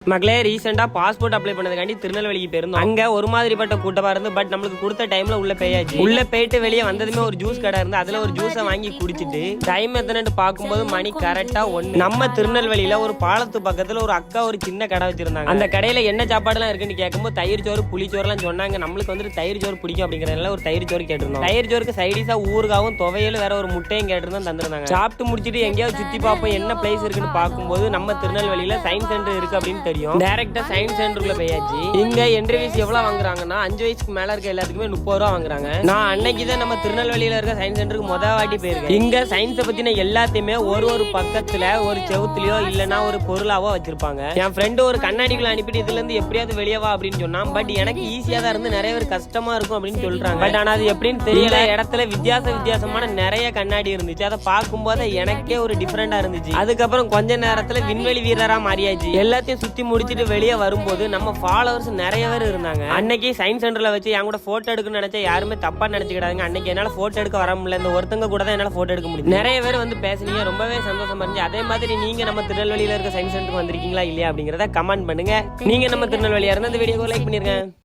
மக்களே ரீசெண்டா passport apply பண்ணதுக்காண்டி திருநெல்வேலிக்கு போயிருந்தோம். அங்க ஒரு மாதிரிப்பட்ட கூட்டமா இருந்து பட் நம்மளுக்கு கொடுத்த டைம்ல உள்ள போயாச்சு. உள்ள போயிட்டு வெளியே வந்ததுமே ஒரு ஜூஸ் கடை இருந்து அதுல ஒரு ஜூஸை வாங்கி குடிச்சிட்டு டைம் எத்தனைட்டு பார்க்கும்போது மணி கரெக்டா 1. நம்ம திருநெல்வேலியில ஒரு பாலத்து பக்கத்துல ஒரு அக்கா ஒரு சின்ன கடை வச்சிருந்தாங்க. அந்த கடையில என்ன சாப்பாடுலாம் இருக்குன்னு கேட்கும்போது தயிர் சோறு புளிச்சோறு எல்லாம் சொன்னாங்க. நம்மளுக்கு வந்துட்டு தயிர் சோறு பிடிக்கும் அப்படிங்கறதுனால ஒரு தயிர் சோறு கேட்டிருந்தோம். தயிர் சோறுக்கு சைடிஸா ஊறுகாவும் துவையலும் வேற ஒரு முட்டையும் கேட்டிருந்தா தந்துருந்தாங்க. சாப்பிட்டு முடிச்சிட்டு எங்கேயாவது சுத்தி பார்ப்போம் என்ன பிளேஸ் இருக்குன்னு பார்க்கும்போது நம்ம திருநெல்வேலியில சயின்ஸ் சென்டர் இருக்கு அப்படின்னு தெரியும். டைரக்டா சயின்ஸ் சென்டருக்குள்ள போயாச்சு. இங்க என்ட்ரி ஃபீஸ் எவ்வளவு வாங்குறாங்கன்னா 5 வயசுக்கு மேல இருக்க எல்லாத்துக்குமே 30 ரூபா வாங்குறாங்க. நான் அன்னைக்கு தான் நம்ம திருநெல்வேலியில இருக்க சயின்ஸ் சென்டருக்கு முதல் வாட்டி போயிருக்கேன். இங்க சயின்ஸை பத்தின எல்லாத்தையுமே ஒரு பக்கத்துல ஒரு செவுத்துலயோ இல்லனா ஒரு பொருளாவோ வச்சிருப்பாங்க. என் ஃப்ரெண்டு ஒரு கண்ணாடிக்குள்ள அனுப்பிட்டு இதுல இருந்து எப்படியாவது வெளியே வா அப்படின்னு சொன்னான். பட் எனக்கு ஈஸியா தான் இருந்து நிறைய பேர் கஷ்டமா இருக்கும் அப்படின்னு சொல்றாங்க. பட் ஆனா அது எப்படின்னு தெரியல. இடத்துல வித்தியாசமான நிறைய கண்ணாடி இருந்துச்சு. அதை பார்க்கும்போது எனக்கே ஒரு டிஃபரெண்டா இருந்துச்சு. அதுக்கப்புறம் கொஞ்ச நேரத்துல விண்வெளி வீரரா மாறியாச்சு. எல்லாத்தையும் சுத்தி முடிச்சுட்டு வெளியே வரும்போது நம்ம ஃபாலோவர்ஸ் நிறைய பேர் இருந்தாங்க. அன்னைக்கு சயின்ஸ் சென்டர்ல வச்சு என் கூட போட்டோ எடுக்கணும்னு நினைச்சா யாருமே தப்பா நினைச்சுக்கிடாங்க. அன்னைக்கு என்னால போட்டோ எடுக்க வர முடியல. இந்த ஒருத்தங்க கூட தான் என்னால போட்டோ எடுக்க முடியும். நிறைய பேர் வந்து பேசுனீங்க, ரொம்பவே சந்தோஷமா இருந்துச்சு. அதே மாதிரி நீங்க நம்ம திருநெல்வேலியில இருக்க சயின்ஸ் சென்டருக்கு வந்திருக்கீங்களா இல்லையா அப்படிங்கறத கமெண்ட் பண்ணுங்க. நீங்க நம்ம திருநெல்வேலியா இருந்தா இந்த வீடியோக்கு லைக் பண்ணிருங்க.